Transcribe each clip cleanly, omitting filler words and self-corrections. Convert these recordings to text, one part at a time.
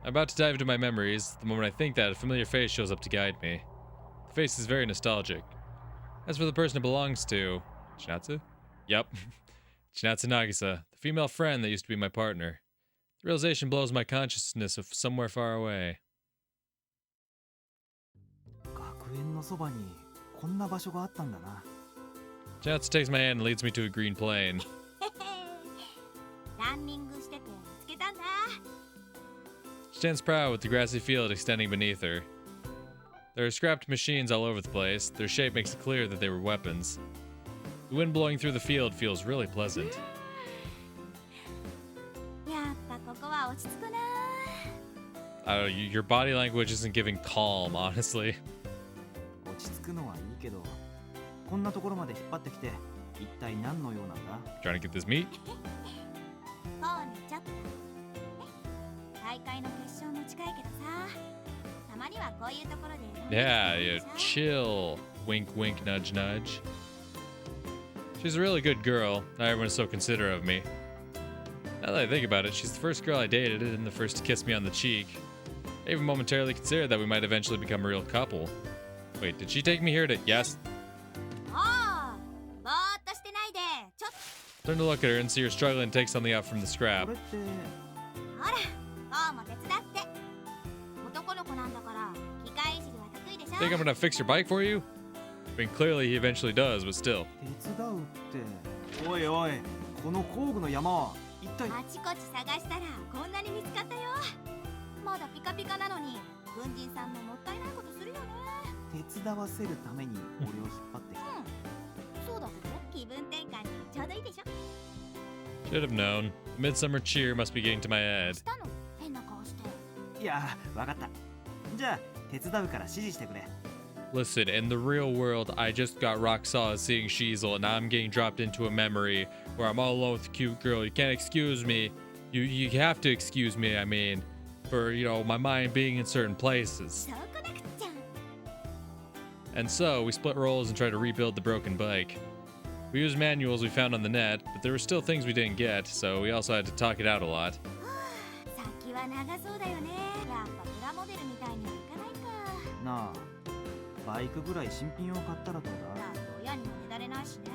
I'm about to dive into my memories. The moment I think that, a familiar face shows up to guide me. The face is very nostalgic. As for the person it belongs to... Chinatsu? Yep. Chinatsu Nagisa, the female friend that used to be my partner. The realization blows my consciousness of somewhere far away. 学園のそばにこんな場所があったんだな。 Chinatsu takes my hand and leads me to a green plain. ランニングしてて見つけたんだ。 She stands proud with the grassy field extending beneath her. There are scrapped machines all over the place. Their shape makes it clear that they were weapons. The wind blowing through the field feels really pleasant. やっぱここは落ち着くな。 I don't know, your body language isn't giving calm, honestly. 落ち着くのはいいけど、こんなところまで引っ張ってきて、一体何の用なんだ？ Trying to get this meat? こうねちょっと。大会の決勝も近いけどさ、たまにはこういうところで。Yeah, chill. Wink, wink, nudge, nudge. She's a really good girl. Not everyone is so considerate of me. Now that I think about it, she's the first girl I dated and the first to kiss me on the cheek. I even momentarily considered that we might eventually become a real couple. Wait, did she take me here to... Yes? おー、ぼーっとしてないで。ちょっと。 Turn to look at her and see her struggling to take something out from the scrap. これって、ほら、こうも手伝って。男の子なんだから、機械いじりは得意でしょ。 Think I'm gonna fix your bike for you? I mean, clearly he eventually does, but still. 手伝うって。おいおい、この工具の山は一体。あちこち探したらこんなに見つかったよ。まだピカピカなのに、軍人さんももったいないことするよね。手伝わせるために俺を引っ張ってきた。そうだけど、気分転換にちょうどいいでしょ。 Should have known. The midsummer cheer must be getting to my head. したの？変な顔して。いや、わかった。じゃあ手伝うから指示してくれ。 Listen, in the real world, I just got rock solid seeing Shizel, and now I'm getting dropped into a memory where I'm all alone with a cute girl. You can't excuse me. You have to excuse me, I mean, for, you know, my mind being in certain places. そうこなくっちゃ。 And so, we split roles and tried to rebuild the broken bike. We used manuals we found on the net, but there were still things we didn't get, so we also had to talk it out a lot. 先は長そうだよね。やっぱプラモデルみたいにはいかないか。なあ、バイクぐらい新品を買ったらどうだ？だって親にもねだれないしね。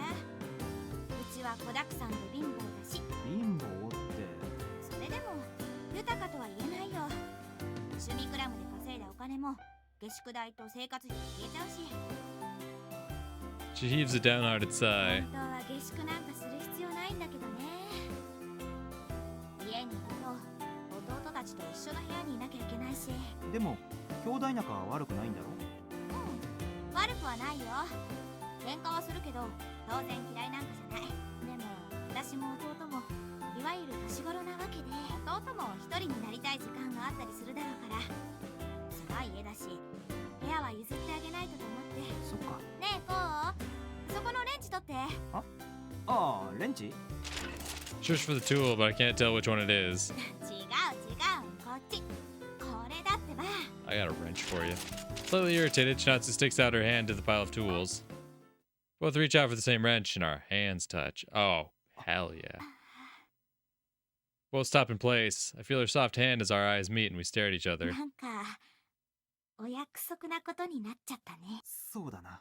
うちは子だくさんで貧乏だし。貧乏って。それでも豊かとは言えないよ。趣味クラブで稼いだお金も下宿代と生活費で消えちゃうし。 She heaves a downhearted sigh. 本当は下宿なんかする必要ないんだけどね。家にいると弟たちと一緒の部屋にいなきゃいけないし。でも兄弟仲は悪くないんだろ？悪くはないよ。喧嘩はするけど当然嫌いなんかじゃない。でも私も弟もいわゆる年頃なわけで、弟も一人になりたい時間があったりするだろうから。狭い家だし部屋は譲ってあげないとと思って。そっか。ねえこう、そこのレンチ取って。ああ、レンチ？ Search for the tool, but I can't tell which one it is. 違う違う、こっち。これだってば。 I got a wrench for you. Slightly irritated, Chinatsu sticks out her hand to the pile of tools. Both reach out for the same wrench, and our hands touch. Oh, hell yeah. Both stop in place. I feel her soft hand as our eyes meet and we stare at each other. なんかお約束なことになっちゃったね。そうだな。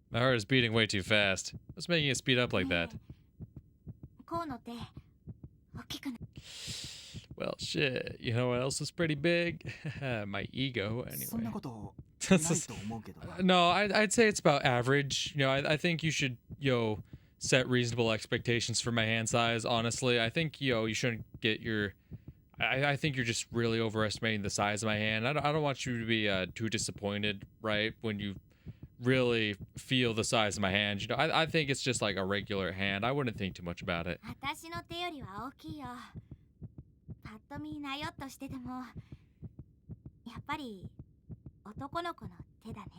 My heart is beating way too fast. What's making it speed up like that? こうの手大きくな。 Well, shit. You know what else is pretty big? My ego, そんな anyway. ことないと思うけどな。No, I'd say it's about average. You know, I think you should, set reasonable expectations for my hand size, honestly. I think, you shouldn't get your... I think you're just really overestimating the size of my hand. I don't want you to be too disappointed, right, when you really feel the size of my hand. You know, I think it's just like a regular hand. I wouldn't think too much about it. 私の手よりは大きいよ。パッと見なよっとしててもやっぱり男の子の手だね。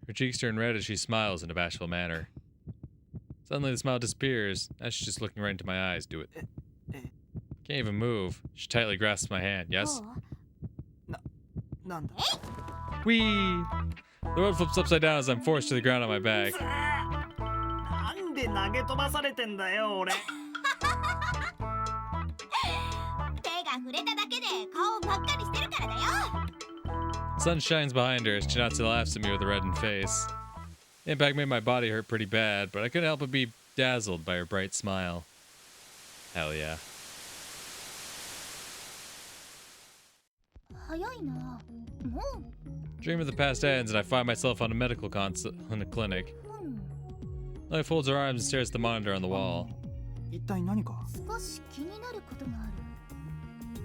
Her cheeks turn red as she smiles in a bashful manner. Suddenly the smile disappears. Now she's just looking right into my eyes. Do it. Can't even move. She tightly grasps my hand. Yes? なんだ？ Whee! The road flips upside down as I'm forced to the ground on my back. なんで投げ飛ばされてんだよ俺。手が震触れただけで顔ばっかりしてるからだよ。 Sun shines behind her as Chinatsu laughs at me with a reddened face. The impact made my body hurt pretty bad, but I couldn't help but be dazzled by her bright smile. Hell yeah. 早いな。もう。 Dream of the past ends, and I find myself on a medical consult in a clinic. Lily folds her arms and stares at the monitor on the wall. 一体何か？少し気になることがある。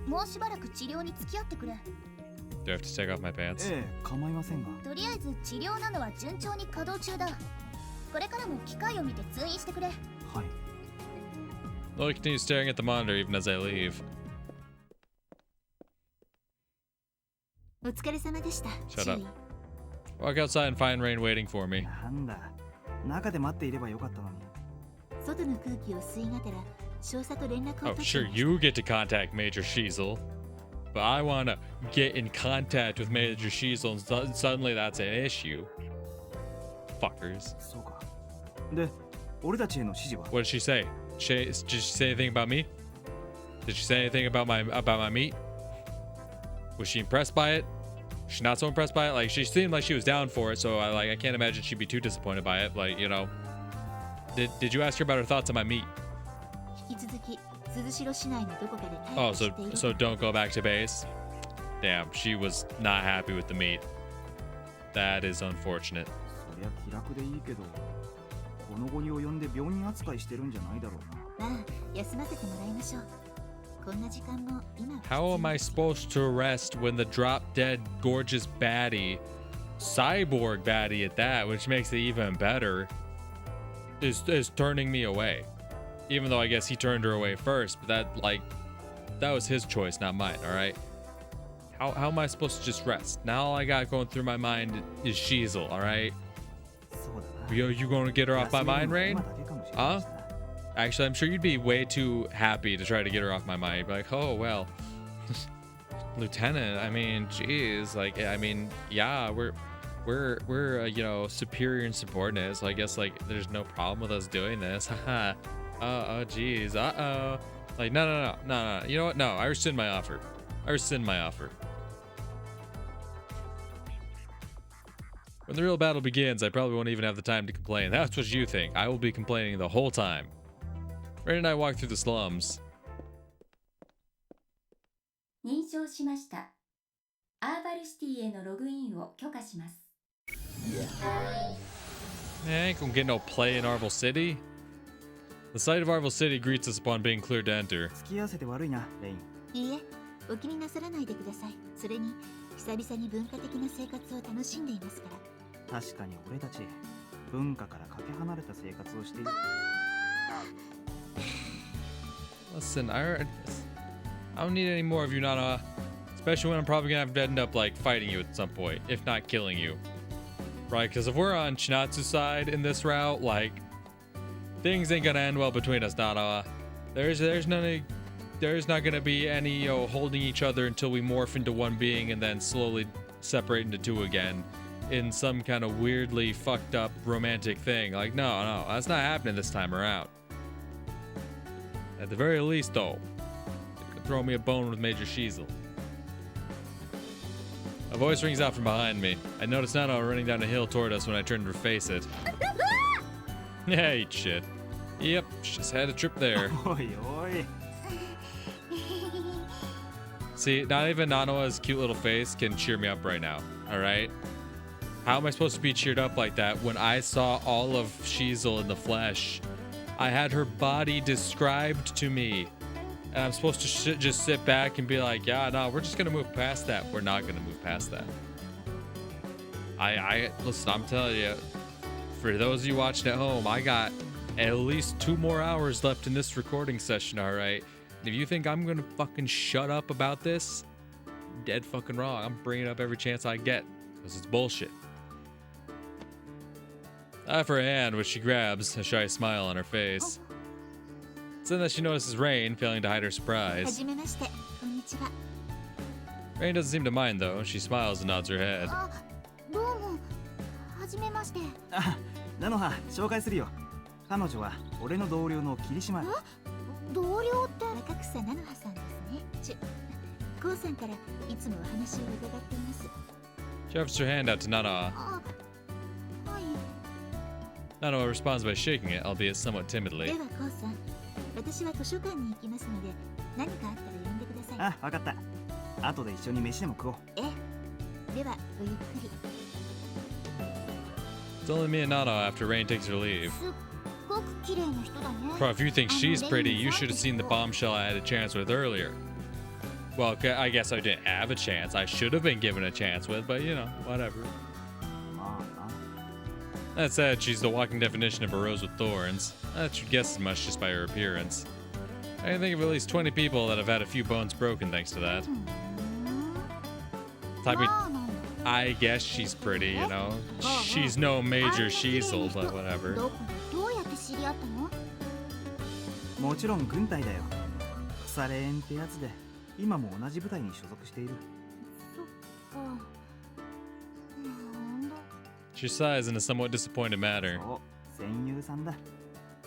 もうしばらく治療に付き合ってくれ。 Do I have to take off my pants? ええ、構いませんが。とりあえず治療などは順調に稼働中だ。これからも機会を見て通院してくれ。はい。 Lily continues staring at the monitor even as I leave. お疲れ様でした。 Shut up. Walk outside and find Rain waiting for me. なんだ。中で待っていればよかったのに。外の空気を吸いがてら少佐と連絡を Oh, 取って。 sure, you get to contact Major Shiesel. But I want to get in contact with Major Shiesel, and suddenly that's an issue. Fuckers. そうか。で、俺たちへの指示は？ What did she say? Did she say anything about me? Did she say anything about my meat? Was she impressed by it? Was she not so impressed by it? Like, she seemed like she was down for it, so I can't imagine she'd be too disappointed by it. Like, you know. Did you ask her about her thoughts on my meat? 引き続き鈴代市内のどこかで待 Oh, 機している。 so don't go back to base? Damn, she was not happy with the meat. That is unfortunate. そりゃ気楽でいいけど、この後に及んで病人扱いしてるんじゃないだろうな。まあ、休ませてもらいましょう。こんな時間も今は必要 How am I supposed to rest when the drop dead gorgeous baddie, cyborg baddie at that, which makes it even better, is turning me away? Even though I guess he turned her away first, but that was his choice, not mine, alright? How am I supposed to just rest? Now all I got going through my mind is Shiesel, alright? そうだな。 You gonna get her off my mind, Rain? 今だけかもしれないしな。 Actually, I'm sure you'd be way too happy to try to get her off my mind. You'd be like, oh, well, Lieutenant, I mean, geez, like, I mean, yeah, we're you know, superior and subordinate, so I guess, like, there's no problem with us doing this. Haha. Oh, geez. Uh-oh. Like, no. You know what? No, I rescind my offer. When the real battle begins, I probably won't even have the time to complain. That's what you think. I will be complaining the whole time. Rain and I walk through the slums. 認証しました。アーバルシティへのログインを許可します。 I ain't gonna get no play in Arvel City. The sight of Arvel City greets us upon being cleared to enter. 付き合わせて悪いな、レイン。いいえ、お気になさらないでください。それに久々に文化的な生活を楽しんでいますから。確かに俺たち文化からかけ離れた生活をしている。 Listen, I don't need any more of you, Nana. Especially when I'm probably gonna have to end up like fighting you at some point, if not killing you. Right? Because if we're on Chinatsu's side in this route, like things ain't gonna end well between us, Nana. There's not gonna be any, you know, holding each other until we morph into one being and then slowly separate into two again in some kind of weirdly fucked up romantic thing. Like, no, that's not happening this time around. At the very least, though, you could throw me a bone with Major Shiesel. A voice rings out from behind me. I notice Nano running down a hill toward us when I turn to face it. Yeah, eat shit. Yep, just had a trip there. おいおい。 See, not even Nanoa's cute little face can cheer me up right now, alright? How am I supposed to be cheered up like that when I saw all of Shiesel in the flesh? I had her body described to me. And I'm supposed to just sit back and be like, yeah, no, we're just gonna move past that. We're not gonna move past that. Listen, I'm telling you, for those of you watching at home, I got at least 2 more hours left in this recording session, alright? If you think I'm gonna fucking shut up about this, dead fucking wrong. I'm bringing it up every chance I get, because it's bullshit. I have her hand, which she grabs, a shy smile on her face. It's then that she notices Rain, failing to hide her surprise. はじめまして、こんにちは。 Rain doesn't seem to mind, though. She smiles and nods her head. あ、どうも。はじめまして。あ、菜の葉、紹介するよ。彼女は俺の同僚の霧島。同僚って若草菜の葉さんですね。コウさんからいつもお話を伺っています。 She offers her hand out to Nana. あ、はい。 Nana responds by shaking it, albeit somewhat で timidly. はコウさん、私は図書館に行きますので、何かあったら呼んでください。あ、わかった。後で一緒に飯でも食おう。ええ。ではごゆっくり。 It's only me and Nana after Rain takes her leave. すっごく綺麗な人だね。 Bro, if you think she's pretty, you should have seen the bombshell I had a chance with earlier. Well, I guess I didn't have a chance. I should have been given a chance with, but you know, whatever. まあな。 That said, she's the walking definition of a rose with thorns. I should guess as much just by her appearance. I can think of at least 20 people that have had a few bones broken thanks to that. うーん。 I mean, まあなんだ。 I guess she's pretty, you know. She's no major Shiesel, but whatever. どこでどうやって知り合ったの？もちろん軍隊だよ。腐れ縁ってやつで、今も同じ部隊に所属している。そっか。なんだ。 She sighs in a somewhat disappointed manner. そう、戦友さんだ。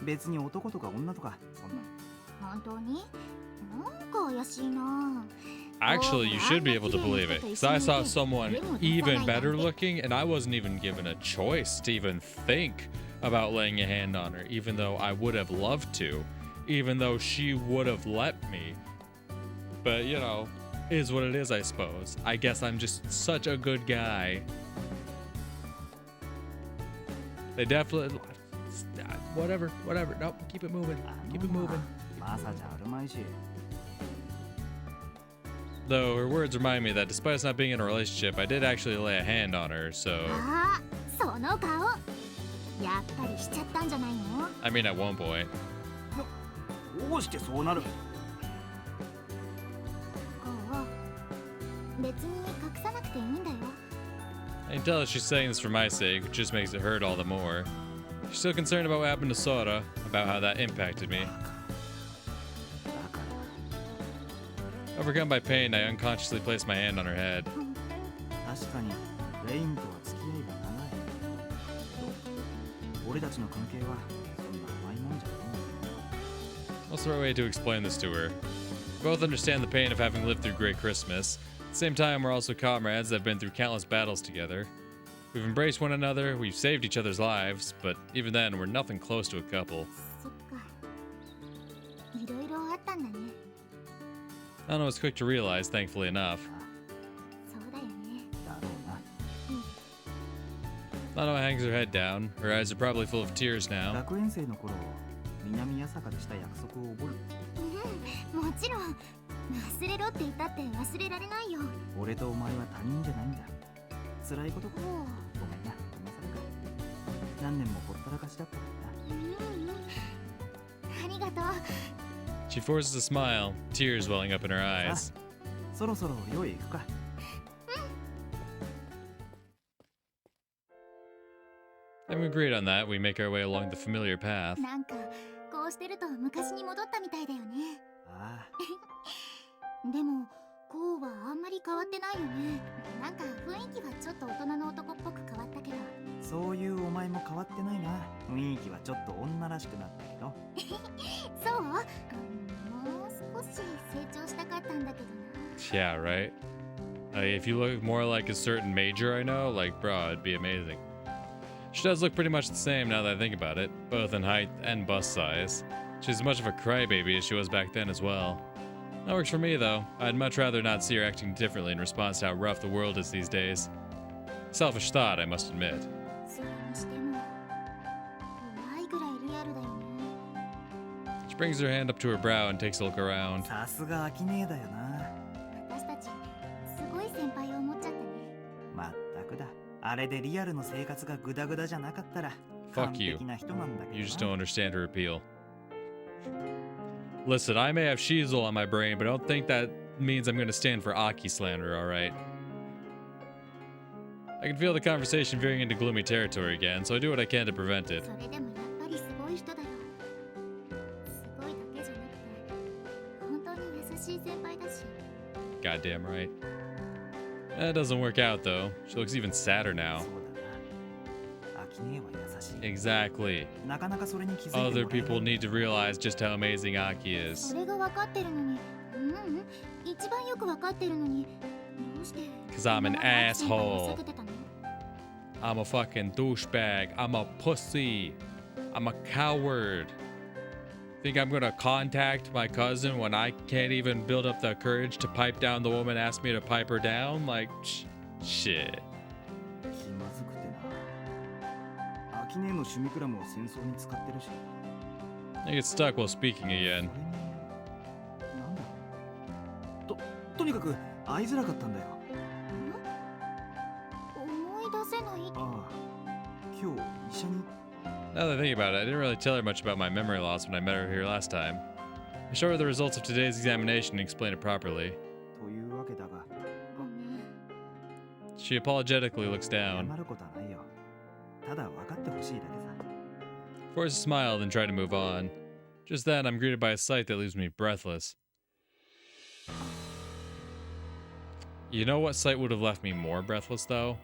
別に男とか女とか、そんな。本当に？なんか怪しいな。 Actually, you should be able to believe it, because I saw someone even better looking, and I wasn't even given a choice to even think about laying a hand on her, even though I would have loved to, even though she would have let me. But, you know, is what it is, I suppose. I guess I'm just such a good guy. They definitely... Whatever. Nope, keep it moving. Keep it moving. マサじゃあるまいし。 Though her words remind me that despite us not being in a relationship, I did actually lay a hand on her, so... ああ、その顔。やっぱりしちゃったんじゃないの？ I mean, at one point. どうしてそうなる？こう。別に隠さなくていいんだよ。 I can tell that she's saying this for my sake, which just makes it hurt all the more. She's still concerned about what happened to Sora, about how that impacted me. だから。 Overcome by pain, I unconsciously placed my hand on her head. 確かにレインとは付き合いが長い。俺たちの関係はそんな甘いもんじゃない。 What's the right way to explain this to her? We both understand the pain of having lived through Great Christmas. At the same time, we're also comrades that have been through countless battles together. We've embraced one another, we've saved each other's lives, but even then, we're nothing close to a couple. そっか。いろいろあったんだね。 Nana was quick to realize, thankfully enough. そうだよね。だろうな。 Nana hangs her head down. Her eyes are probably full of tears now. 学園生の頃、南八坂でした約束を覚える。もちろん。忘れろって言ったって忘れられないよ。俺とお前は他人じゃないんだ。辛いことか。おう。ごめんな、今更か。何年もほったらかしだったんだ。ありがとう。 She forces a smile, tears welling up in her あ、 eyes. そろそろ寮へ行くか。Having agreed on that, we make our way along the familiar path. なんかこうしてると昔に戻ったみたいだよね。あでもこうはあんまり変わってないよね。なんか雰囲気はちょっと大人の男っぽく変わったけど。あ、そういうお前も変わってないな。雰囲気はちょっと女らしくなったけど。そう？もう少し成長したかったんだけどな。 Yeah, right? If you look more like a certain major I know, like, bro, it'd be amazing. She does look pretty much the same now that I think about it, both in height and bust size. She's as much of a crybaby as she was back then as well. That works for me, though. I'd much rather not see her acting differently in response to how rough the world is these days. Selfish thought, I must admit. それにしても怖いぐらいリアルだよね。 She brings her hand up to her brow and takes a look around. さすがアキネーだよな。私たちすごい先輩を持っちゃったね。まったくだ。あれでリアルの生活がグダグダじゃなかったら Fuck 完 you. 璧な人なんだけどな。 You just don't understand her appeal. Listen, I may have Shiesel on my brain, but I don't think that means I'm going to stand for Aki slander, alright? I can feel the conversation veering into gloomy territory again, so I do what I can to prevent it. それでもやっぱりすごい人だよ。すごいだけじゃなくて本当に優しい先輩だし。 Goddamn right. That doesn't work out, though. She looks even sadder now. そうだな。アキネーは優しい。 Exactly. なかなかそれに気づいてもらえ Other ない。 people need to realize just how amazing Aki is. それが分かってるのに、言っ一番よくわかってるのに、どうして 'Cause I'm an 今までアクセントを asshole. 避けてたの？ I'm a fucking douchebag. I'm a pussy. I'm a coward. Think I'm gonna contact my cousin when I can't even build up the courage to pipe down the woman asked me to pipe her down? Like, shit. 気まずくてな。秋音の趣味クラムを戦争に使ってるし。 I get stuck while speaking それ again. になんだ。とにかく会いづらかったんだよ。思い出せない。ああ、今日医者に。 Now that I think about it, I didn't really tell her much about my memory loss when I met her here last time. I showed her the results of today's examination and explained it properly. というわけだが。ごめん。 She apologetically looks 謝 down, ることはないよ。ただ分かってほしいだけさ。 forces a smile, then tried to move on. Just then, I'm greeted by a sight that leaves me breathless. You know what sight would have left me more breathless, though?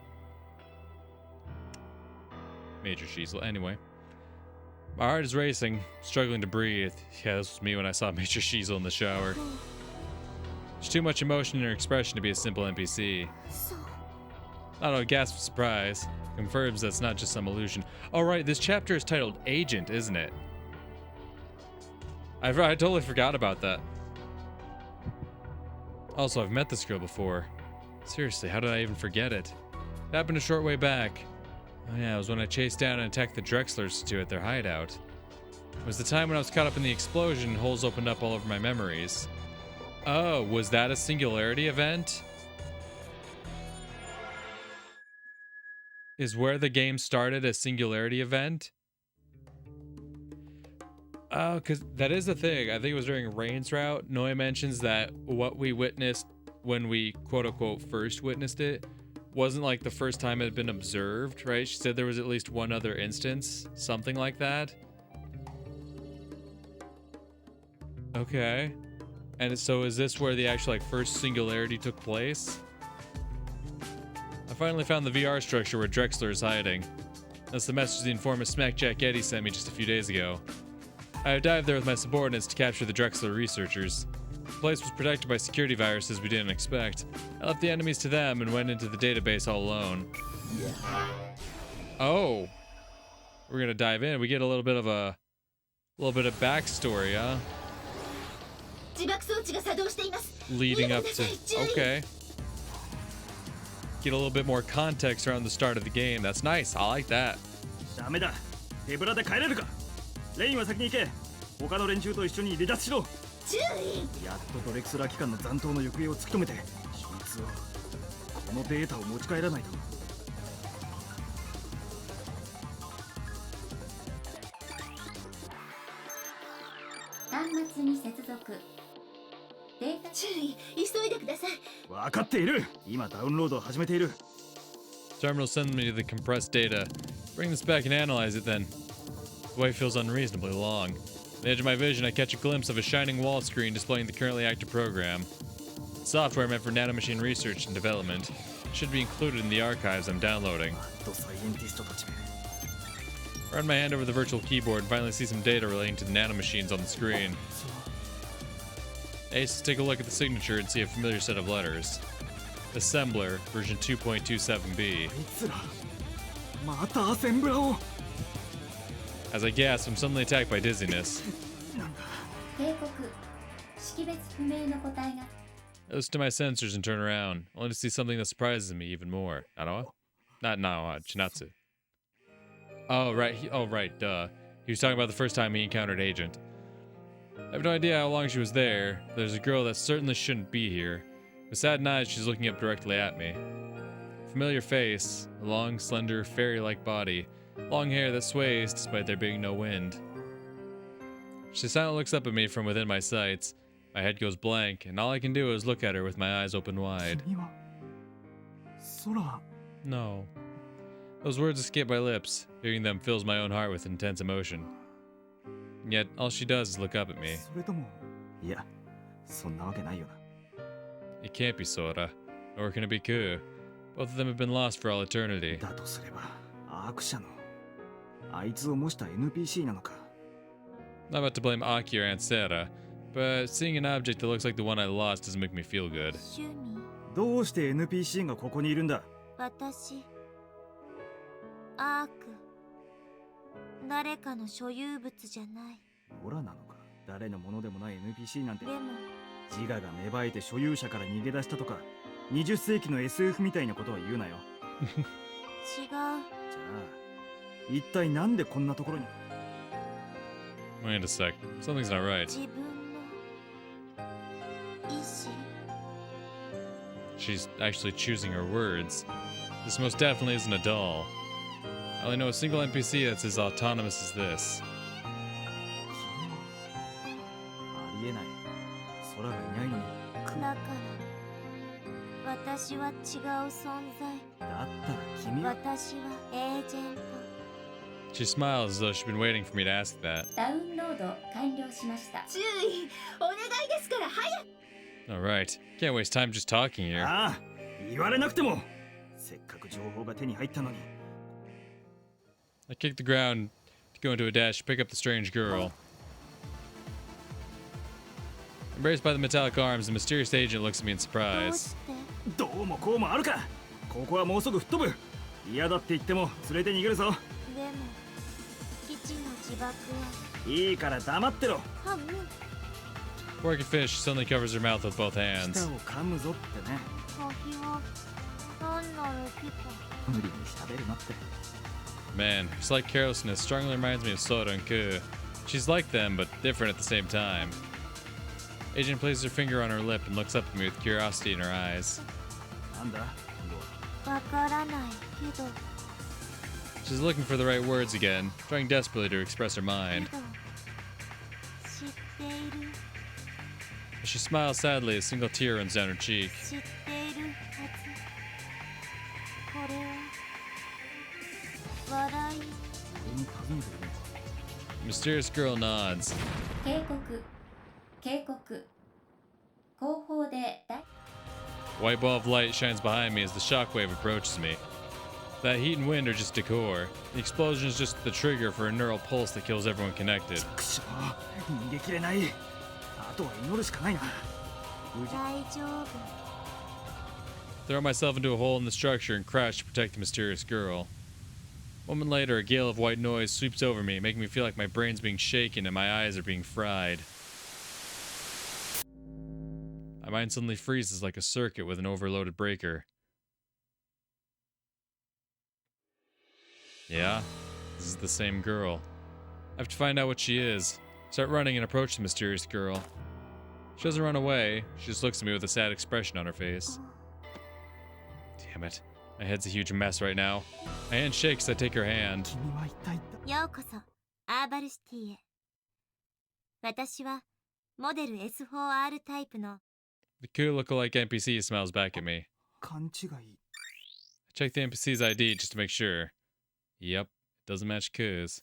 Major Shiesel. Anyway. My heart is racing, struggling to breathe. Yeah, this was me when I saw Major Shiesel in the shower. There's too much emotion in her expression to be a simple NPC. そう。 I don't know, gasp of surprise. Confirms that's not just some illusion. Oh, right, this chapter is titled Agent, isn't it? I totally forgot about that. Also, I've met this girl before. Seriously, how did I even forget it? It happened a short way back. Oh yeah, it was when I chased down and attacked the Drexlers two at their hideout. It was the time when I was caught up in the explosion and holes opened up all over my memories. Oh, was that a singularity event? Is where the game started a singularity event? Oh, because that is the thing. I think it was during Rain's route. Noi mentions that what we witnessed when we quote-unquote first witnessed it wasn't like the first time it had been observed, right? She said there was at least one other instance, something like that. Okay. And so is this where the actual like first singularity took place? I finally found the VR structure where Drexler is hiding. That's the message the informant Smackjack Eddie sent me just a few days ago. I dived there with my subordinates to capture the Drexler researchers. The place was protected by security viruses we didn't expect. I left the enemies to them and went into the database all alone. Oh. We're gonna dive in. We get a little bit of backstory, huh? 自爆装置が作動しています。 Leading up 見 to てください、注意。 okay. Get a little bit more context around the start of the game. That's nice. I like that. ダメだ。手ぶらで帰れるか。レインは先に行け。他の連中と一緒に離脱しろ。注意。やっとドレクスラー機関の残党の行方を突き止めて、秘密をこのデータを持ち帰らないと。端末に接続。データ注意。急いでください。分かっている。今ダウンロードを始めている。 Terminal sends me to the compressed data. Bring this back and analyze it then. The wait feels unreasonably long. At the edge of my vision, I catch a glimpse of a shining wall screen displaying the currently active program. Software meant for nanomachine research and development. Should be included in the archives I'm downloading. サイエンティストたちめ。 Run my hand over the virtual keyboard and finally see some data relating to the nanomachines on the screen. Ace, take a look at the signature and see a familiar set of letters. Assembler, version 2.27b. あいつらまたアセンブラを。 As I gasp, I'm suddenly attacked by dizziness. なんだ。警告。識別不明の個体が I listen to my sensors and turn around, only to see something that surprises me even more. Nanawa? Not Nanawa, Chinatsu. Oh, right. Duh. He was talking about the first time he encountered Agent. I have no idea how long she was there. There's a girl that certainly shouldn't be here. With saddened eyes, she's looking up directly at me. Familiar face, a long, slender, fairy-like body, long hair that sways despite there being no wind. She silently looks up at me from within my sights. My head goes blank, and all I can do is look at her with my eyes open wide. 君は空。 No. Those words escape my lips. Hearing them fills my own heart with intense emotion. And yet, all she does is look up at me. それともいや、そんなわけないよな。 It can't be Sora, nor can it be Ku. Both of them have been lost for all eternity. だとすればアーク社のあいつを模した NPC なのか。 I'm not about to blame Aki or Aunt Sarah, but seeing an object that looks like the one I lost doesn't make me feel good. 趣味。どうして NPC がここにいるんだ？私アーク誰かの所有物じゃない。オラなのか？誰のものでもない NPC なんて。でも自我が芽生えて所有者から逃げ出したとか20世紀の SF みたいなことは言うなよ。違う。じゃあ一体なんでこんなところに？ Wait a sec. Something's not right. 自分の意志。 She's actually choosing her words. This most definitely isn't a doll. I only know a single NPC that's as autonomous as this. ありえない。空がいないのに。だから私は違う存在。だったら君は。私はエージェント。 She smiles as though she'd been waiting for me to ask that. ダウンロード完了しました。注意お願いですから早く。 Alright. Can't waste time just talking here. ああ、言われなくても。せっかく情報が手に入ったのに。I kick the ground to go into a dash to pick up the strange girl. Embraced by the metallic arms, the mysterious agent looks at me in どう surprise. して？どうもこうもあるか。ここはもうすぐ吹っ飛ぶ。嫌だって言っても連れて逃げるぞ。でも基地の自爆は。いいから黙ってろ。あ、うん。 Before I can finish, she suddenly covers her mouth with both 舌 hands. を噛むぞってね。先は単なるピカ。無理に喋るなって。 Man, her slight carelessness strongly reminds me of Soda and Ku. She's like them, but different at the same time. Agent places her finger on her lip and looks up at me with curiosity in her eyes. なんだ？わからないけど。 She's looking for the right words again, trying desperately to express her け mind. ど知っている。 She smiles sadly as a single tear runs down her cheek. 知っているはず。これは笑い。俺に尋ねてるね。 The mysterious girl nods. 警告警告後方で大 A white ball of light shines behind me as the shockwave approaches me. That heat and wind are just decor. The explosion is just the trigger for a neural pulse that kills everyone connected. くしょう、逃げきれない。あとは祈るしかないな。無事。大丈夫。 Throw myself into a hole in the structure and crouch to protect the mysterious girl. A moment later, a gale of white noise sweeps over me, making me feel like my brain's being shaken and my eyes are being fried. My mind suddenly freezes like a circuit with an overloaded breaker. Yeah, this is the same girl. I have to find out what she is. Start running and approach the mysterious girl. She doesn't run away, she just looks at me with a sad expression on her face. Damn it. My head's a huge mess right now. My hand shakes as I take her hand. 君は一体ようこそアーバルシティへ。私はモデル S4R タイプの。 The cool lookalike NPC smiles back at me. 勘違い。 I check the NPC's ID just to make sure. Yep, it doesn't match Ku's.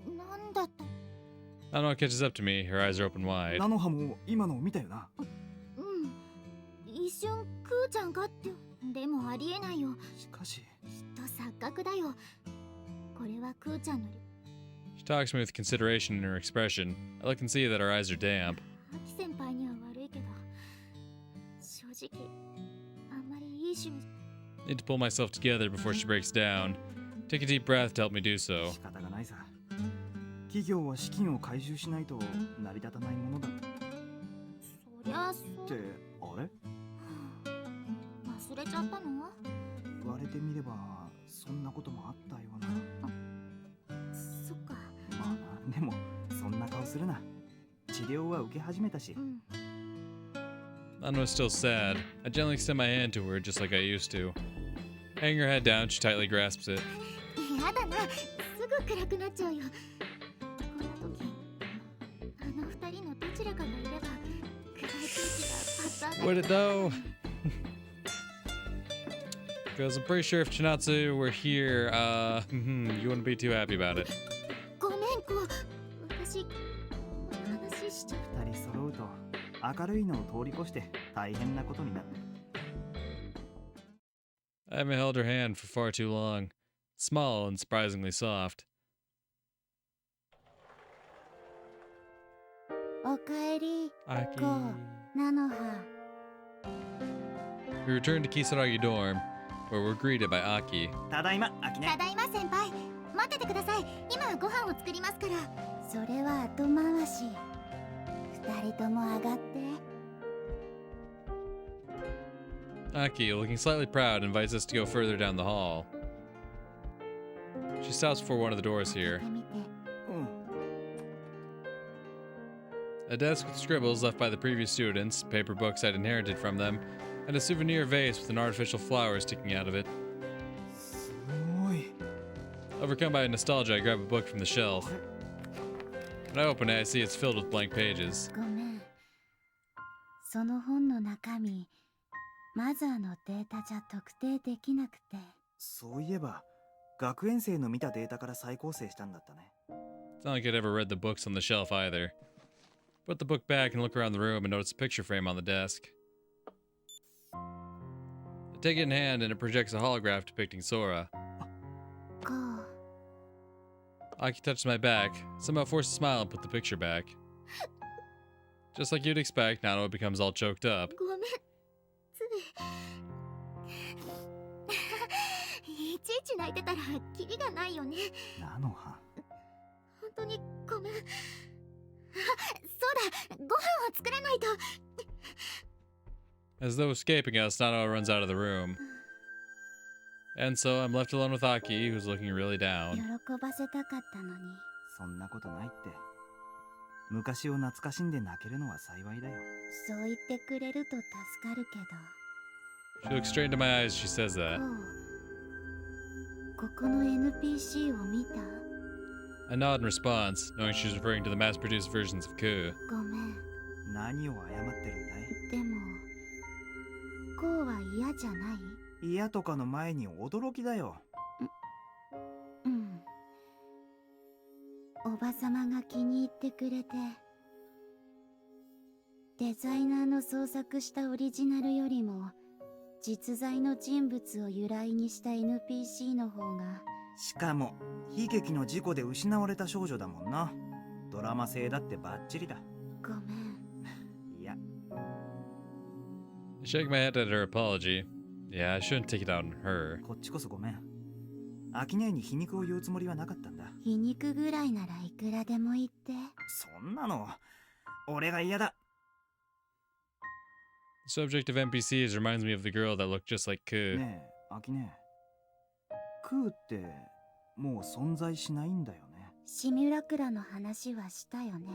なんだと。 Nano catches up to me, her eyes are open wide. ナノハも今のを見たよな。うん。一瞬クーちゃんがって。でもありえないよ。しかし。きっと錯覚だよ。これはクーちゃんの。 She talks to me with consideration in her expression. I look and see that her eyes are damp. アキ先輩には悪いけど、正直あんまりいい趣味。 Need to pull myself together before she breaks down. Take a deep breath to help me do so. 仕方がないさ。企業は資金を回収しないと成り立たないものだ。そりゃそってあれ？忘れちゃったの？言われてみればそんなこともあったような。そっか。まあな、でもそんな顔するな。治療は受け始めたし。うん。 Nano is still sad. I gently extend my hand to her just like I used to. Hanging her head down, she tightly grasps it. やだな。すぐ暗くなっちゃうよ。こんな時、あの二人のどちらかがいれば、暗い空気がパッと上が Would it though? Because I'm pretty sure if Chinatsu were here, you wouldn't be too happy about it. ごめんこう。私話しちゃう。二人揃うと明るいのを通り越して大変なことになる。 I haven't held her hand for far too long. Small and surprisingly soft. おかえり Aki. こう菜の葉 We return to Kisaragi dorm, where we're greeted by Aki. ただいま、アキネ。ただいま先輩待っててください今ご飯を作りますからそれは後回し二人とも上がって Aki, looking slightly proud, invites us to go further down the hall. She stops before one of the doors 開 here. けてみて うん。 A desk with scribbles left by the previous students, paper books I'd inherited from them, and a souvenir vase with an artificial flower sticking out of it. すごい。 Overcome by nostalgia, I grab a book from the shelf. あれ When I open it, I see it's filled with blank pages. ごめんその本の中身マザーのデータじゃ特定できなくてそういえば、学園生の見たデータから再構成したんだったね。 It's not like I'd ever read the books on the shelf either. Put the book back and look around the room and notice a picture frame on the desk. I take it in hand and it projects a holograph depicting Sora. こう Aki touches my back, somehow forced a smile and put the picture back. Just like you'd expect, Nano becomes all choked up. ごめんついいちいち泣いてたらキリがないよね菜の葉。本当にごめんあそうだご飯を作らないと As though escaping us, Nano runs out of the room. And so I'm left alone with Aki, who's looking really 喜 down. ばせたかったのにそんなことないって。昔を懐かしんで泣けるのは幸いだよ。そう言ってくれると助かるけど She looks straight into my eyes as she says こ that. うここの NPC を見た I nod in response, knowing she's referring to the mass-produced versions of Ku. ごめん何を謝ってるんだい？でもこうは嫌じゃない嫌とかの前に驚きだよ。うんおばさまが気に入ってくれてデザイナーの創作したオリジナルよりも実在の人物を由来にした NPC の方がしかも悲劇の事故で失われた少女だもんな。ドラマ性だってバッチリだ。ごめん いや、 I shake my head at her apology. Yeah, I shouldn't take it out on her. こっちこそごめん。アキネに皮肉を言うつもりはなかったんだ。皮肉ぐらいならいくらでも言ってそんなの俺が嫌だ。 The subject of NPCs reminds me of the girl that looked just like Ku. ねえ、アキネ。クーってもう存在しないんだよね。シミュラクラの話はしたよね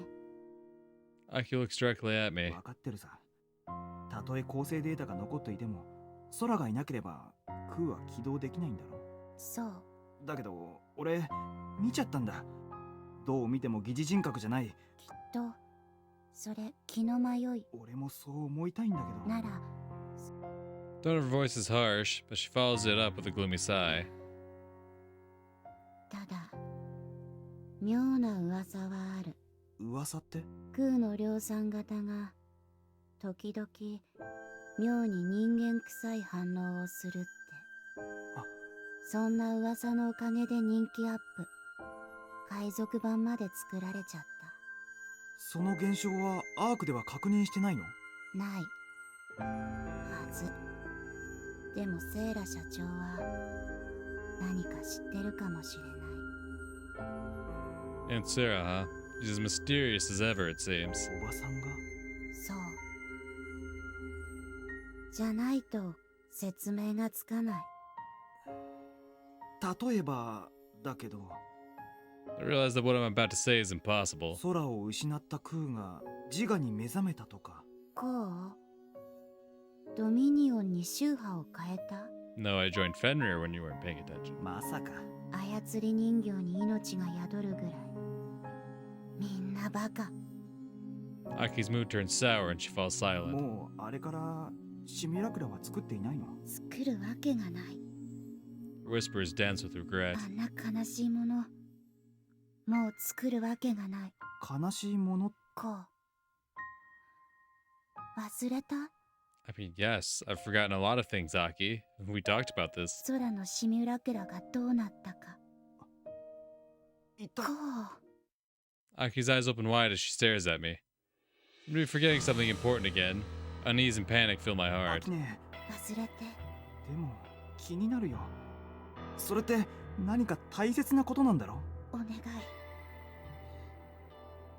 Aki looks directly at me. 分かってるさ。たとえ構成データが残っていても、空がいなければクーは起動できないんだろ。そうだけど俺見ちゃったんだ。どう見ても疑似人格じゃない。きっとそれ気の迷い俺もそう思いたいんだけど。なら Tone of her voice is harsh, but she follows it up with a gloomy sigh. ただ妙な噂はある噂って？空の量産型が時々妙に人間臭い反応をするってあそんな噂のおかげで人気アップ海賊版まで作られちゃっその現象はアークでは確認してないの？たないはずでもセイラ社長は何か知ってるかもしれない And Sarah, huh? She's as mysterious as ever, it seems. おばさんが？そうじゃないと説明がつかない例えばだけど、 I realize that what I'm about to say is impossible. 空を失ったクーが自我に目覚めたとか。こうドミニオンに宗派を変えた No, I joined Fenrir when you weren't paying attention. まさか。操り人形に命が宿るぐらいみんなバカ Aki's mood turns sour and she falls silent. もうあれからシミュラクラは作っていないの？作るわけがない Her whispers dance with regret. あんな悲しいものもう作るわけがない悲しいもの？こう忘れた I mean, yes, I've forgotten a lot of things, Aki. We talked about this. 空のシミュラクラがどうなったか一体こう Aki's eyes open wide as she stares at me. I'm be forgetting something important again. Unease and panic fill my heart. ね忘れてでも気になるよ。それって何か大切なことなんだろ？お願い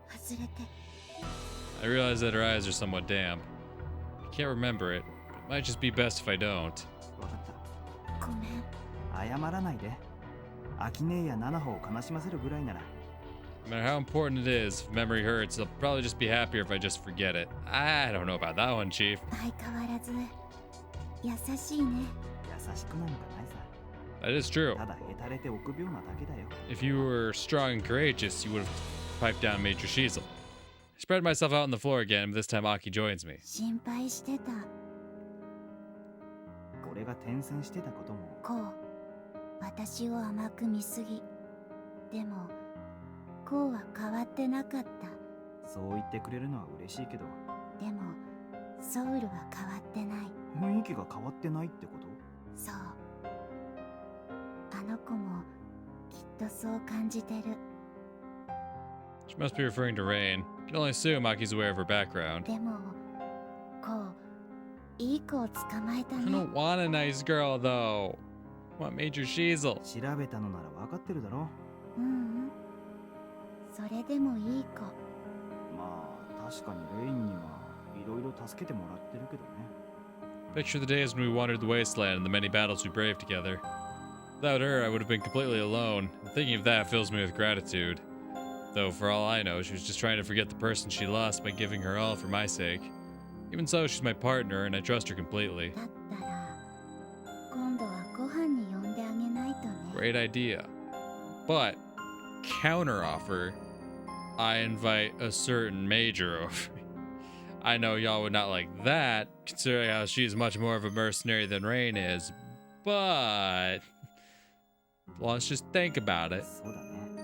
忘れて I realize that her eyes are somewhat damp. I can't remember it, but it might just be best if I don't. わかっごめんた。謝らないで。アキネやナナホを悲しませるぐらいなら。 No matter how important it is, if memory hurts, I'll probably just be happier if I just forget it. I don't know about that one, Chief. 相変わらず優しいね優しくなんかないさ。 That is true. ただへたれて臆病なだけだよ。 If you were strong and courageous, you would have piped down Major Shiesel. I spread myself out on the floor again, but this time Aki joins me. 心配してたこれが転戦してたことも。こう私を甘く見すぎでもこうは変わってなかったそう言ってくれるのは嬉しいけど、でもソウルは変わってない雰囲気が変わってないってこと？そうあの子もきっとそう感じてる She must be referring to Rain. You can only assume Aki's aware of her background. でもこういい子を捕まえた I ね don't want a nice girl, though. I want Major Shiesel. 調べたのなら分かってるだろ。うんうんそれでもいい子まあ確かにレインにはいろいろ助けてもらってるけどね。 Picture the days when we wandered the wasteland and the many battles we braved together. Without her, I would have been completely alone, and thinking of that fills me with gratitude. Though, for all I know, she was just trying to forget the person she lost by giving her all for my sake. Even so, she's my partner, and I trust her completely. だったら今度はご飯に呼んであげないとね Great idea. But, counteroffer, I invite a certain major over. I know y'all would not like that, considering how she's much more of a mercenary than Rain is, but let's just think about it. そうだね。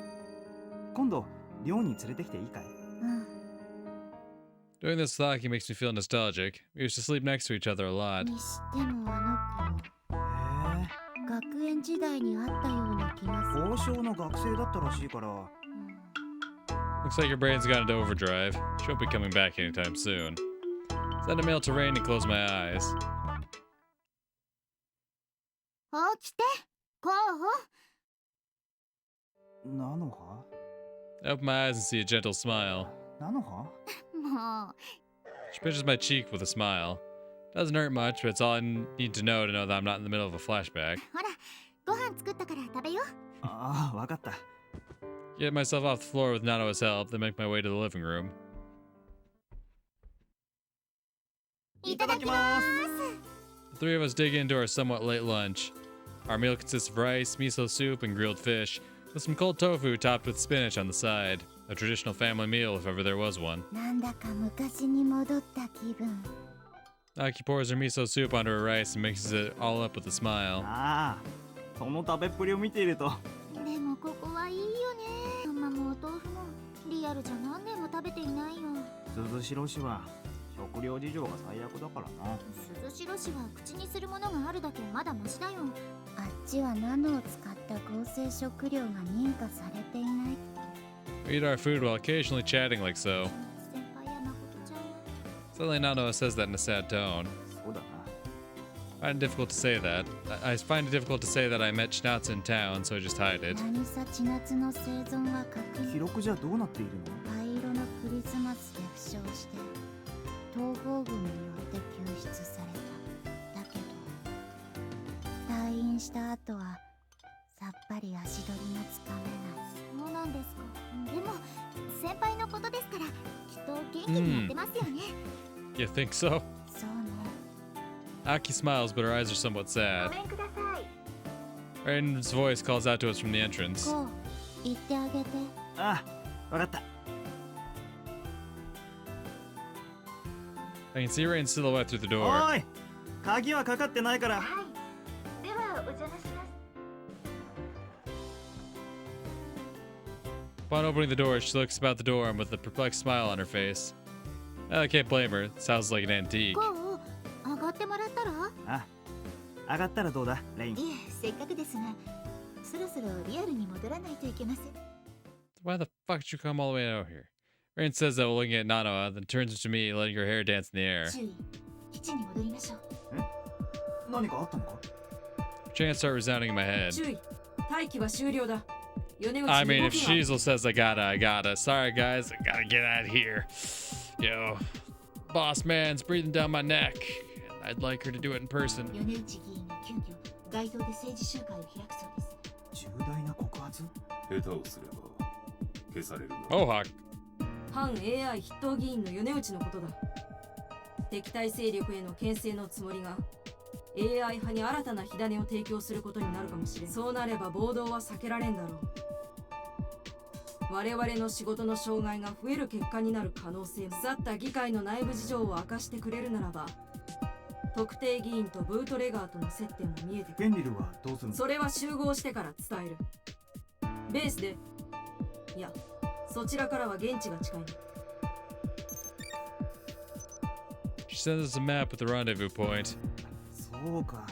今度寮に連れてきていいかい？うん Doing this with Aki makes me feel nostalgic. We used to sleep next to each other a lot. にしてもあの子へえ。学園時代にあったような気がする、王将の学生だったらしいから。 Looks like your brain's gone into overdrive. She won't be coming back anytime soon. Send a mail to Rain and close my eyes. 起きてこうナノハ？ I open my eyes and see a gentle smile. ナノハ？もう She pinches my cheek with a smile. Doesn't hurt much, but it's all I need to know that I'm not in the middle of a flashback. ほらご飯作ったから食べよああ、わかった。 Get myself off the floor with Nano's help, then make my way to the living room. いただきます The three of us dig into our somewhat late lunch. Our meal consists of rice, miso soup, and grilled fish, with some cold tofu topped with spinach on the side. A traditional family meal if ever there was one. なんだか昔に戻った気分 Aki pours her miso soup onto her rice and mixes it all up with a smile. ああ、その食べっぷりを見ていると。でもここはいいよねママもお豆腐もリアルじゃ何年も食べていないよ鈴代氏は食料事情が最悪だからな。鈴代氏は口にするものがあるだけまだマシだよあっちはナノを使った合成食料が認可されていない We eat our food while occasionally chatting like so. 先輩や誠ちゃんは Suddenly Nano says that in a sad tone. そうだな。 I find it difficult to say that. I find it difficult to say that I met Schnauze in town, so I just hide it. 渚千夏の生存は確認記録じゃどうなっているの？灰色のクリスマスで負傷して東方軍によって救出されただけど退院した後はさっぱり足取りがつかめないそうなんですかでも先輩のことですからきっと元気にやってますよね、You think so? そうね Aki smiles, but her eyes are somewhat ご sad. めんください Rain's voice calls out to us from the entrance. こう言ってあげてああ、わかった。 I can see Rain's silhouette through the door. おい、鍵はかかってないから。はいではお邪魔します Upon opening the door, she looks about the dorm with a perplexed smile on her face. I can't blame her. It sounds like an antique. こう上がってもらったらあ、上がったらどうだ、レイン。いえせっかくですがそろそろリアルに戻らないといけません Why the fuck did you come all the way out here? Rain says that while looking at Nanoa, then turns to me, letting her hair dance in the air. 注意、基地に戻りましょう。何かあったのか？ Chants start resounding in my head. 注意、待機は終了だ。米内 I に mean, 動 if きが。 Shizel says I gotta. Sorry, guys, I gotta get out of here. Yo, boss man's breathing down my neck. I'd like her to do it in person. 米内議員が急遽街頭で政治集会を開くそうです。重大な告発？下手をすれば消されるな。 Mohawk. 反 AI 筆頭議員の米内のことだ。敵対勢力への牽制のつもりが AI 派に新たな火種を提供することになるかもしれん。そうなれば暴動は避けられんだろう。我々の仕事の障害が増える結果になる可能性も。去った議会の内部事情を明かしてくれるならば、特定議員とブートレガーとの接点も見えてくる。フェンリルはどうするの？それは集合してから伝える。ベースで、いや、そちらからは現地が近い。 She sends us a map with the rendezvous point. そうか、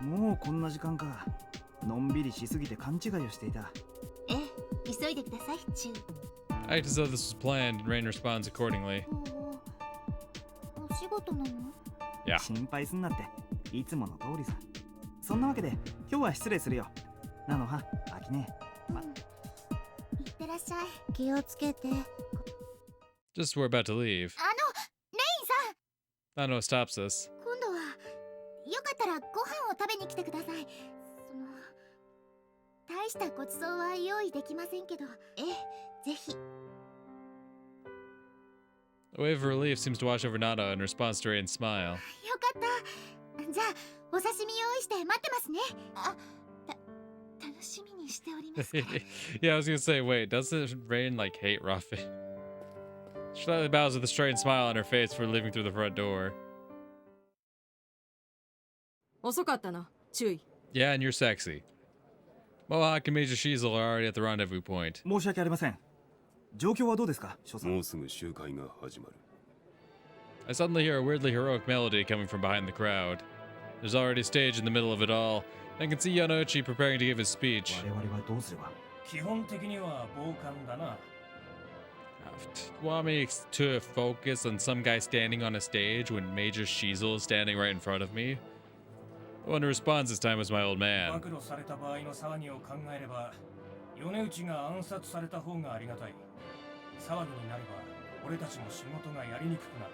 もうこんな時間か。のんびりしすぎて勘違いをしていた。ええ、急いでください、チュー。 I act as though this was planned, and Rain responds accordingly. お仕事なの？ Yeah. 心配すんなって、いつもの通りさ。そんなわけで今日は失礼するよ。なのは、あきね。いってらっしゃい。気をつけて。 Just as we're about to leave, レインさん、 Nano stops us. 今度はよかったらご飯を食べに来てください。大したごちそうは用意できませんけど、ええ、ぜひ。 A wave of relief seems to wash over Nano in response to Rain's smile. よかった。じゃあお刺身用意して待ってますね。楽しみにしておりますから。 Yeah, I was gonna say, wait, doesn't Rain like hate raw fish? She slightly bows with a strained smile on her face before leaving through the front door. 遅かったな、注意。 Yeah, and you're sexy. Mohawk and Major Shizel are already at the rendezvous point. 申し訳ありません。状況はどうですか、所さん？もうすぐ集会が始まる。 I suddenly hear a weirdly heroic melody coming from behind the crowd. There's already a stage in the middle of it all. I can see Yonouchi preparing to give his speech. 我々はどうすれば？基本的には傍観だな。 Want me to focus on some guy standing on a stage when Major Shizel is standing right in front of me? The one who responds this time was my old 暴 man. 露された場合の騒ぎを考えれば、米内が暗殺された方がありがたい。騒ぎになれば、俺たちも仕事がやりにくくなる。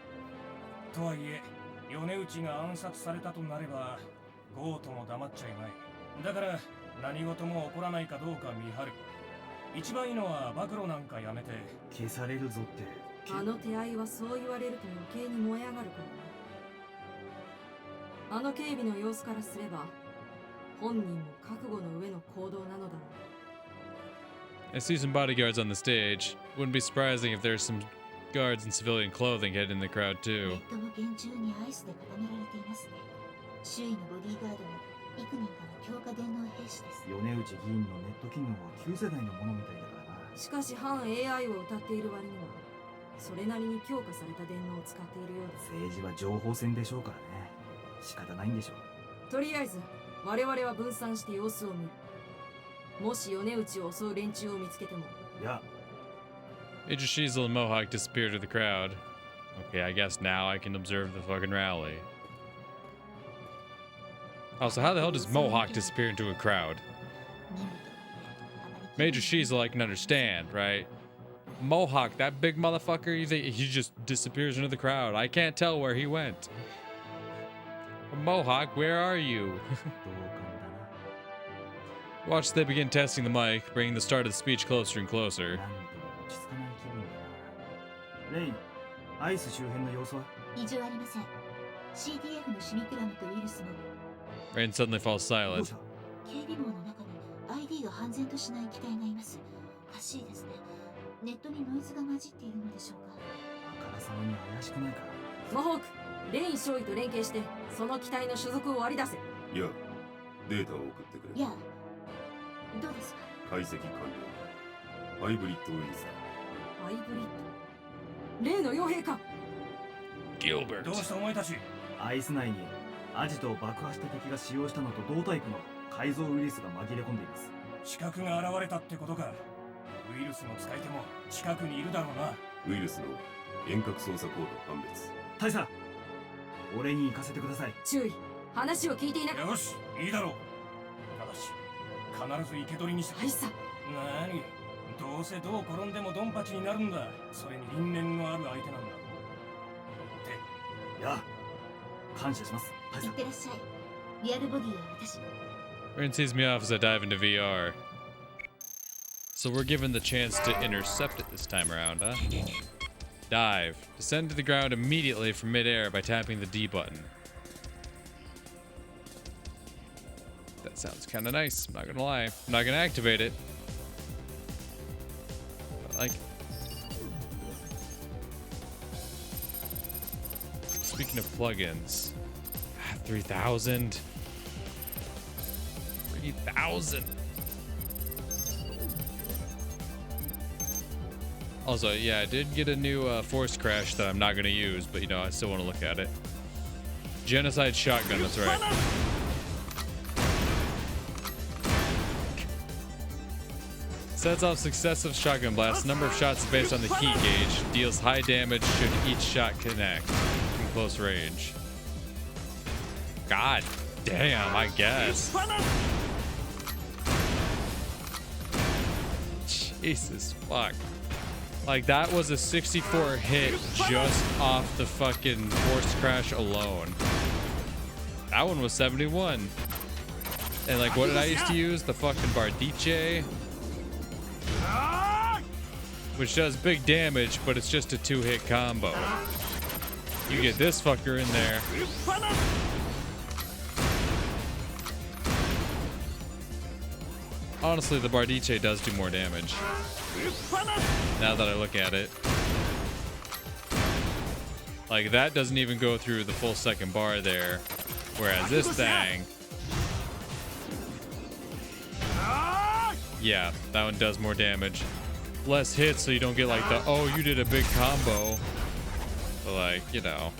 とはいえ、米内が暗殺されたとなれば、ゴートも黙っちゃいない。だから、何事も起こらないかどうか見張る。一番いいのは暴露なんかやめて。消されるぞって。あの手合いはそう言われると余計に燃え上がるからな。あの警備の様子からすれば、本人も覚悟の上の行動なのだろう。 I see some bodyguards on the stage. Wouldn't be surprising if there's some guards in civilian clothing heading in the crowd ネ too. ットも厳重にアイスで固められていますね。周囲のボディーガードも幾人かの強化電脳兵士です。米内議員のネット機能は旧世代のものみたいだからな。しかし反 AI を歌っている割には、それなりに強化された電脳を使っているようです。政治は情報戦でしょうからね。仕方ないんでしょう。とりあえず、我々は分散して様子を見る。もし米内を襲う連中を見つけても。いや、 Major Shizel and Mohawk disappear to the crowd. Okay, I guess now I can observe the fucking rally. Also, how the hell does Mohawk disappear into a crowd? Major Shizel I can understand, right? Mohawk, that big motherfucker, you think he just disappears into the crowd? I can't tell where he went. Mohawk, where are you? 同感だな。 Watch as they begin testing the mic, bringing the start of the speech closer and closer. なんとも落ち着かない気分だな。レイン、アイス周辺の様子は？異常ありません。CTF のシミクラムとウイルスも Rain suddenly falls どう silent. した？警備網の中に ID が判然としない機体がいます。おかしいですね。ネットにノイズが混じっているのでしょうか。あからさまに怪しくないか？マホーク、レイン少尉と連携して、その機体の所属を割り出せ。いや、データを送ってくれ。いや、どうですか？解析完了。ハイブリッドウイルスだ。ハイブリッド。例の傭兵か。 Gilbert. どうしたお前たち。アイス内にアジトを爆破した敵が使用したのと同タイプの改造ウイルスが紛れ込んでいます。刺客が現れたってことか。ウイルスの使い手も近くにいるだろうな。ウイルスの遠隔操作コード判別。大佐、俺に行かせてください。注意、話を聞いていなかっよし、いいだろう。ただし必ず生け捕りにしてた。大佐、なに、どうせどう転んでもドンパチになるんだ。それに因縁のある相手なんだ。いや、感謝します、大佐。いってらっしゃい。リアルボディは私。 Rin sees me off as I dive into VR. So we're given the chance to intercept it this time around, huh? Dive. Descend to the ground immediately from midair by tapping the D button. That sounds kind of nice, I'm not gonna lie. I'm not gonna activate it. But like... Speaking of plugins... 3,000. 3,000. Also, yeah, I did get a new force crash that I'm not going to use, but you know, I still want to look at it. Genocide shotgun, that's right. Sets off successive shotgun blasts. Number of shots based on the heat gauge. Deals high damage should each shot connect from close range. God damn, I guess. Jesus fuck. Like, that was a 64 hit just off the fucking force crash alone. That one was 71. And like, what did I used to use? The fucking Baldr, which does big damage, but it's just a 2-hit combo. You get this fucker in there. Honestly, the Baldr does do more damage. Now that I look at it. Like, that doesn't even go through the full second bar there. Whereas this thing... Yeah, that one does more damage. Less hits, so you don't get like the, oh, you did a big combo. But like, you know.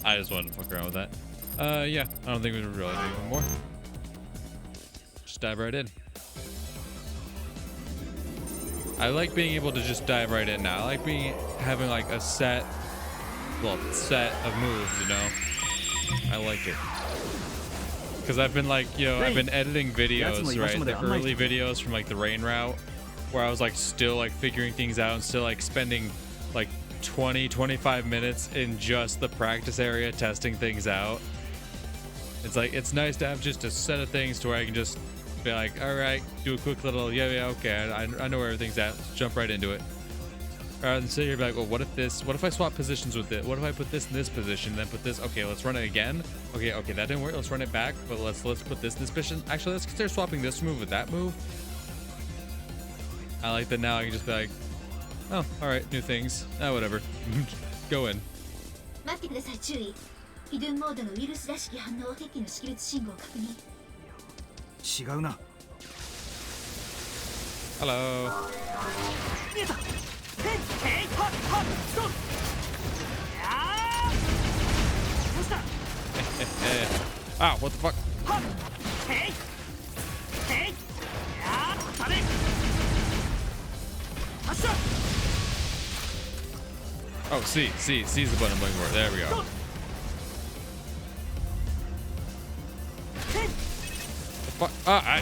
I just wanted to fuck around with that. Yeah, I don't think we really need one more. Just dive right in. I like being able to just dive right in now. I like having like a set of moves, you know? I like it. Because I've been like, you know, I've been editing videos, right? The early videos from like the rain route, where I was like still like figuring things out and still like spending like 20-25 minutes in just the practice area testing things out. It's like, it's nice to have just a set of things to where I can just be like, all right, do a quick little, yeah, okay, I know where everything's at, let's jump right into it. Rather than sit here and be like, well, what if I swap positions with it? What if I put this in this position, then put this, okay, let's run it again. Okay, that didn't work, let's run it back, but let's put this in this position. Actually, let's consider swapping this move with that move. I like that now I can just be like, oh, all right, new things. Whatever. Go in. 待ってください、注意。ヒドゥンモードのウイルスらしき反応は敵機の識別信号を確認。違うな。Hello. 見えた。Ah, what the fuck? Oh, C's the button I'm looking for. There we go. The fuck? Ah,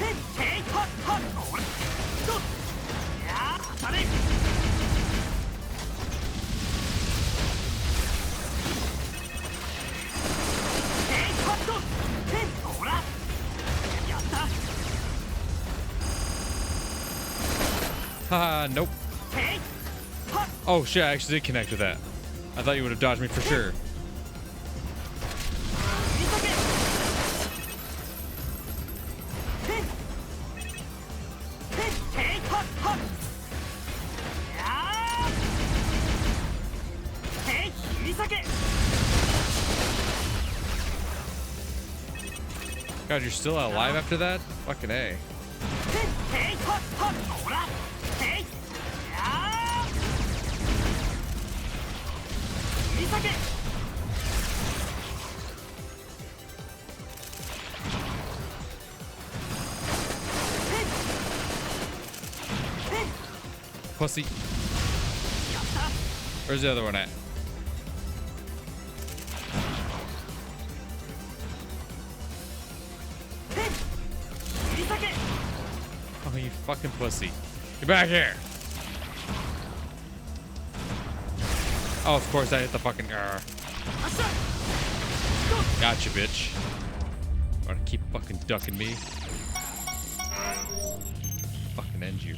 Haha, nope. Oh shit, I actually did connect with that. I thought you would have dodged me for sure. God, you're still alive after that? Fucking A. Pussy. Where's the other one at? Oh, you fucking pussy. Get back here. Oh, of course I hit the fucking... Gotcha, bitch. Want to keep fucking ducking me? Fucking end you.